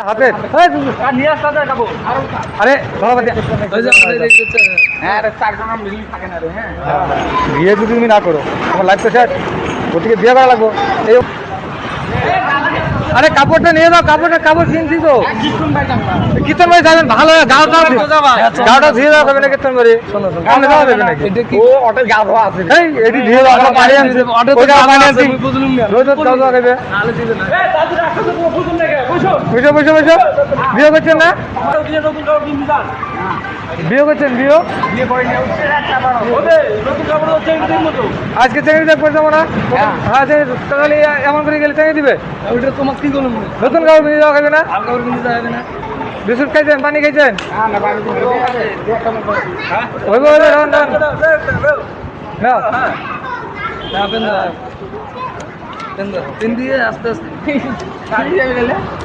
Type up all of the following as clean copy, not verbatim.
হাতে আরে বিয়ে যদি তুমি না করো তোমার লাইফ তো শেষ। ওদিকে বিয়ে করা লাগবো। এই আরে কাপড়টা নিয়ে যাও, কাপড় কিনছি তো। কীর্তন বাড়ি যাবেন ভালো, গাওটা ধুয়ে দেওয়া হবে না কীর্তন বাড়ি গাওয়া যাবে নাকি? এটি ধুয়ে দেওয়া পানি আনছে, বিয়ে করছেন না? বিয়ে করছেন? আজকে চেঙ্গি দেখ করে যাবো না? হ্যাঁ তাহলে এমন করে গেলে চেঙ্গি দিবে। নতুন কাপড় কিনে যাওয়া খাবে না? বিস্কুট খাইছেন, পানি খাইছেন? তিন দিয়ে আস্তে আস্তে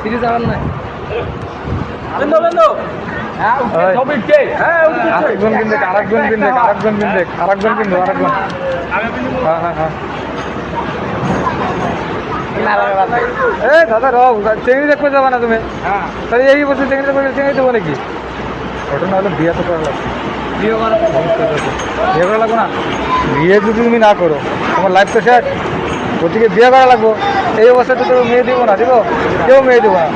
ফিরে যাওয়ার নাই। আরেকজন দাদা চেঙ্গি দেখতে যাবা না তুমি? তাহলে এই বছর চেঙ্গি দেখতে চেঙ্গি দেবো নাকি? ঘটনা হলো বিয়ে তো করা লাগবে। বিয়ে করা লাগবো না? বিয়ে যদি তুমি না করো তোমার লাইফ তো শেষ। ওদিকে বিয়ে করা লাগবো। এই অবস্থাতে তো মেয়ে দিব না, দিব কেউ মেয়ে দিব না।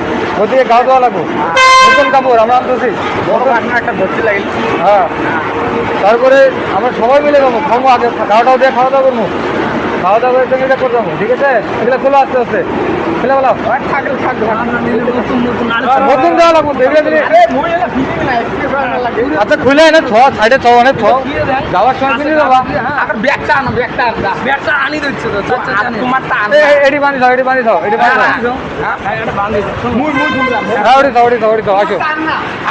ওদিকে গাও দেওয়া লাগবো, নতুন কাপড় আমরা আনতেছি একটা ধরতে লাগিল। হ্যাঁ তারপরে আমরা সবাই মিলে যাবো, খাবো আগে গাওটাও দিয়ে খাওয়া দাওয়া করবো, খাওয়া দাওয়া করে চেঙ্গিটা করে যাবো। ঠিক আছে এগুলো খোলা আস্তে আস্তে ফেলে বলা নতুন দেওয়া লাগবো। আচ্ছা খুলে এনে ছ সাইডে ছ অনেক ছ যাওয়ার সময় কিনে দেবা। এটি বানি থাও, এটি বানি থাও, এটি বানি থাও।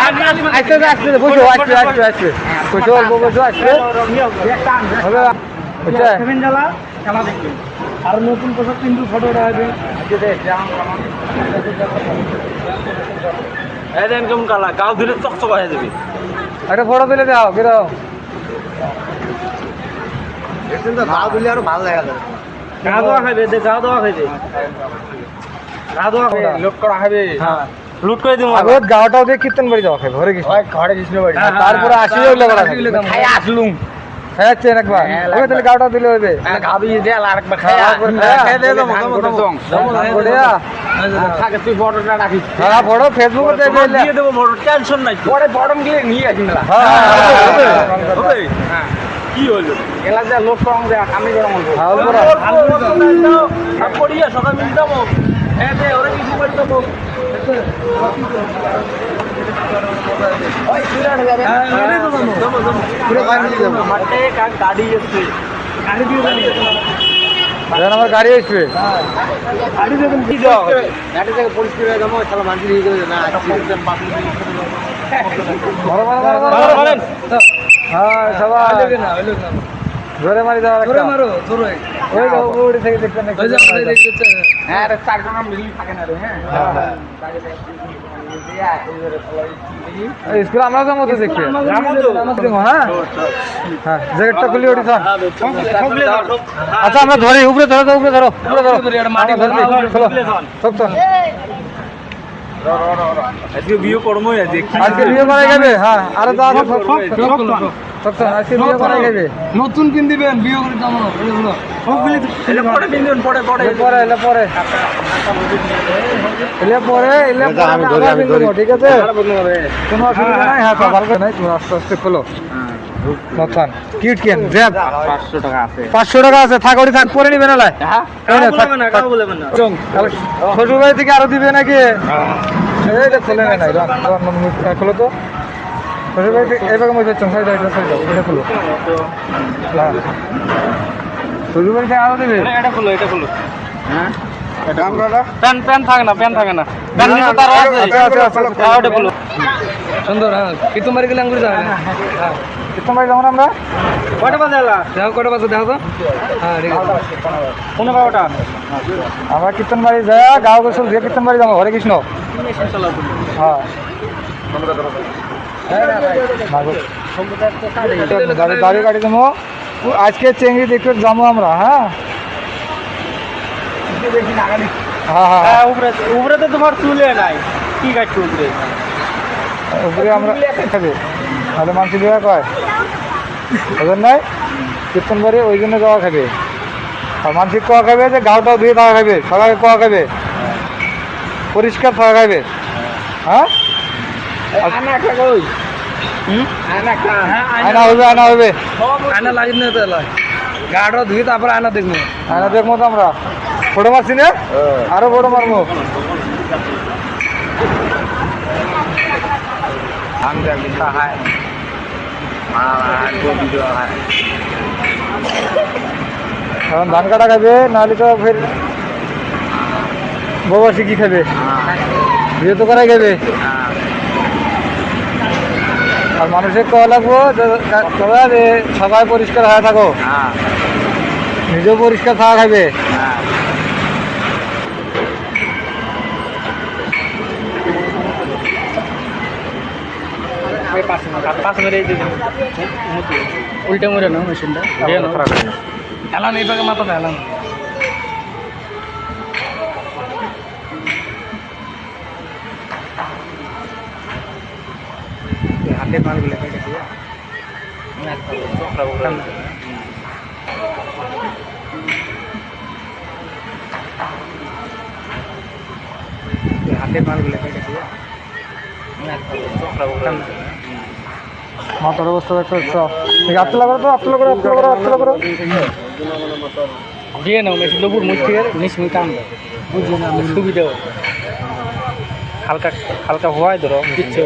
আসো আসতে আসতে বসো, আসবে আসবে আসবে বসো, অল্প বসো আসবে হবে। খেলা দেখবেন আর নতুন পোশাক কিন্তু ফটোটা হবে। গাও দিলে চকচক হয়ে যাবে। একটা ফটো দিলে দাও কিরকম গাও দিলে আরো ভালো দেখা যাবে। গা দেওয়া খাইবে, গা দেওয়া খাইবে, গা দেওয়া খাইবে, লোড করা খাইবে। হ্যাঁ লুট করে দিব। আগত গাওটাও দিয়ে কীর্তন বাড়ি যাওয়া খাইবে, ঘরে কৃষ্ণ বাড়ি। তারপরে আসি খাই আসলুম খাইছেন একবার, তাহলে গাওটা দিলে হইবে। বড় ফেসবুক দিয়ে দেবো, টেনশন নাই। পরে বড়ম গিয়ে নিয়ে আসি মেলা। কি হইলো এলা যা লোক কম দেয়া আমি গরম হইব। পড়িয়া সকাল মিল যাবো। হ্যাঁ দে ওরে কিছু করে দেবো। আমার গাড়ি আসবে, গাড়ি যখন কি যাও গাড়ি থেকে পরিষ্কার হয়ে যাবো। তাহলে মানুষ নিয়ে গেলে না হ্যাঁ সবাই ধরে মারি যাওয়ার ধরে মারো ধরে ওই থেকে দেখতে হ্যাঁ চারজন থাকে না রে। হ্যাঁ স্কুল আমরা যাবো তো দেখতে। হ্যাঁ হ্যাঁ জ্যাকেটটা খুলি ওটি স্যার। আচ্ছা আমরা ধরি উপরে ধরো, তো উপরে ধরো, উপরে ধরো সব তো আজকে বিয়ে করবো, আজকে বিয়ে করা যাবে। হ্যাঁ আরে তো আজকে বিয়ে করা যাবে। নতুন কিন দিবেন বিয়ে করে যাবো ঠিক আছে কোনো অসুবিধা নাই। হ্যাঁ ভালো করে নাই তুমি আস্তে আস্তে খোলো। নতুন কিট কেন 500 টাকা আছে, থাক ওটি থাক পরে নিবে না। শ্বশুর বাড়ি থেকে আরো দিবে নাকি? এইটা খোলে নাই খোলো তো শ্বশুর বাড়ি থেকে এইভাবে মজা চংসাই দাও, এটা যাও এটা খোলো। শ্বশুর বাড়ি থেকে আরো দিবে, এটা খোলো, এটা খোলো। হ্যাঁ প্যান থাকে না, প্যান থাকে না, প্যান নিচে তার আছে খোলো সুন্দর। হ্যাঁ কীর্তনবাড়ি গেলে আঙ্গুরি যাবে না। হ্যাঁ কীর্তনবাড়ি যাবো না আমরা। কটা বাজে এলা দেখো, কটা বাজে দেখো তো। হ্যাঁ ঠিক আছে 15টা আমরা কীর্তনবাড়ি যাই, গাঁও গোসল দিয়ে কীর্তনবাড়ি যাবো। হরে কৃষ্ণ। হ্যাঁ গাড়ি গাড়ি যাবো আজকে চেঙ্গি দেখতে যাবো আমরা। হ্যাঁ হ্যাঁ হ্যাঁ উপরে তো তোমার চুলে নাই। কি কাটছে উপরে উপরে আমরা খাবে তাহলে মানসি দেওয়া কয় ওজন নয় কীর্তন বাড়ি ওই জন্য যাওয়া খাবে আর মানসিক কোয়া খাবে যে গাওটাও ধুয়ে থাকা খাবে সবাই কোয়া খাবে পরিষ্কার থাকা খাবে হ্যাঁ আনা খা কই আনা খা আয়না হবে আয়না হবে আনা লাগি না তো গাড়ো ধুই তারপর আনা দেখবো আয়না দেখবো তো আমরা ফটো মারছি না আরো ফটো মারবো আমি দেখি হায় কারণ ধান কাটা খাবে নাহলে তো ফের বাবা শিখি খাবে বিয়ে তো করাই খাবে আর মানুষের কয়া লাগবো যে সবাই পরিষ্কার হয়ে থাকো নিজেও পরিষ্কার থাকা খাবে উল্টে মরে না মেশিনটা এলাম এইভাবে মাথাটা এলাম হাতের মালগুলো কেটে দিয়ে হাতের মালগুলো কেটে দিয়ে মাথার অবস্থা দেখতে আটতলা করো তো আটতলা করো আটতলা করো আটতলা করো দিয়ে নাও মেশিন দুপুর মুষ্টি নিশ্চিত কাম দেয় বুঝলি না সুবিধা হালকা হালকা হওয়াই ধরো কিচ্ছু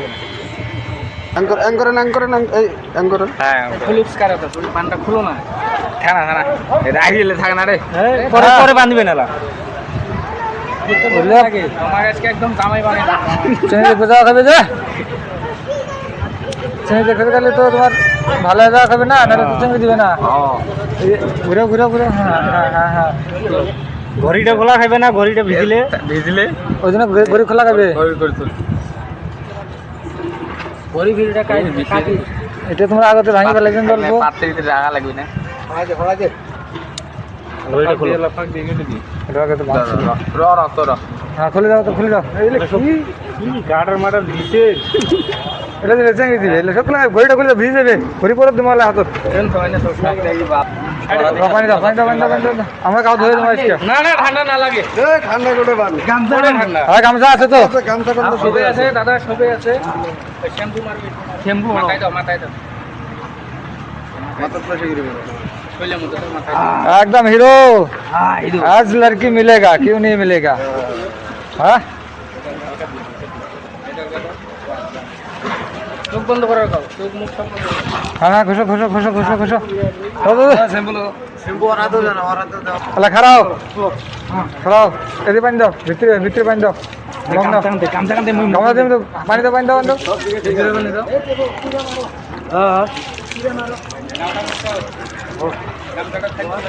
হ্যাঁ ফিলিপস কারে তো পানটা খুলো না থানা থানা রাইলে থাকে না রে পরে পরে বাঁধবে না তোমার আজকে একদম কামাই বানাই চেনে বোঝা খাবে যে চেনে দেখে গেলে তো তোমার ভালো যাওয়া খাবে না নাহলে তো চেনে দিবে না ঘুরে ঘুরে ঘুরে হ্যাঁ হ্যাঁ হ্যাঁ হ্যাঁ ঘড়িটা খোলা খাবে না ঘড়িটা ভিজলে ওই জন্য ঘড়ি খোলা খাবে ঘড়ি ভিড়টা কাটি এটা তোমার আগতে ভাঙি ফেলেছেন গল্প পাত্রের ভিতরে রাখা লাগবে না ঘড়িটা খোলা এটা আগতে ভাঙছি র হ্যাঁ খুলে দাও তো খুলে দাও কি গাটার মাটার দিছে এটা দিলে চেঙ্গি দিবে এলে সব ঘড়িটা খুলে ভিজে যাবে ঘড়ি পরে তোমার হাতত পানি দাও পানি দাও পানি দাও পানি দাও আমরা কাউ ধরে তোমার আজকে না না ঠান্ডা না লাগে ঠান্ডা করে বান গামছা ঠান্ডা আর গামছা আছে তো গামছা টামছা সবে আছে দাদা সবে আছে শ্যাম্পু মারবে শ্যাম্পু মাথায় দাও মাথার পাশে গিয়ে শৈলের মধ্যে মাথায় एकदम हीरो হ্যাঁ এই आज लड़की मिलेगा क्यों नहीं मिलेगा हाँ চোখ বন্ধ করে রাখো চোখ মুখ সব বন্ধ করো। हाँ हाँ घुसो घुसो घुसो घुसो घुसो শ্যাম্পু ওরা তো জানো अला खड़ा हो खड़ा हो यदि पानी दो भीतर पानी दो গামছা কাঁদতে মুই गामला दे दो पानी दो पानी दो पानी दो ভিতরে বলে দাও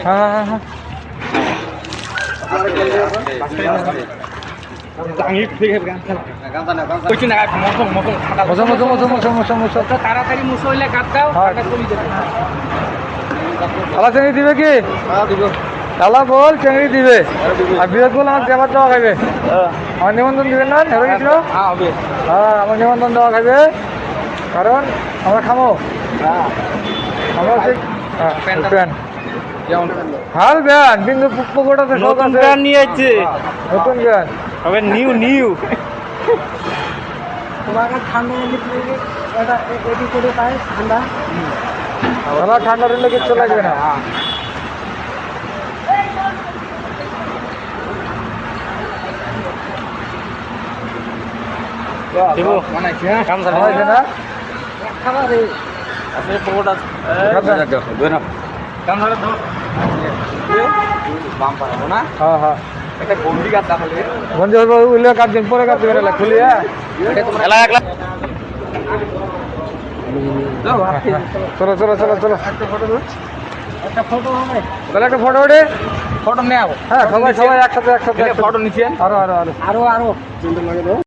हाँ हाँ हाँ हाँ কইছি না মকম মকম ঠান্ডা मुझो मुझो मुझो मुझो मुझो मुझो তাড়াতাড়ি মুছো হইলে কাট দাও হ্যাঁ। কাটা কলি দেবে আলা চেঙ্গি দিবে কি আলা বল চেঙ্গি দিবে আর বিরোধ বল আমার দেবার দেওয়া খাইবে আমার নিমন্ত্রণ দিবেন না ধরে গেছিল হ্যাঁ হবে হ্যাঁ আমার নিমন্ত্রণ দেওয়া খাইবে কারণ আমরা খামো আমরা ঠিক প্যান যেমন হাল ব্যান কিন্তু পুকুরটাতে সব নতুন আছে প্যান নিয়ে যাচ্ছে নতুন ব্যান হবে নিউ আমার ঠান্ডা দিলে কিচ্ছু লাগবে না দেব বানাইছি হ্যাঁ কাম খাওয়া হয়েছে না আসলে পকোড়া কাম ধরে দাও বাম পারবো না হ্যাঁ হ্যাঁ একটা গন্ডি কাট তাহলে বন্ধু উল্লে কাট দিন পরে কাট দিবেন খুলি হ্যাঁ এলা একলা দাও চলো চলো চলো চলো একটা ফটো হবে তাহলে একটা ফটো ওঠে ফটো নিয়ে আবো হ্যাঁ সবাই সবাই একসাথে একসাথে ফটো নিছেন আরো আরো আরো আরো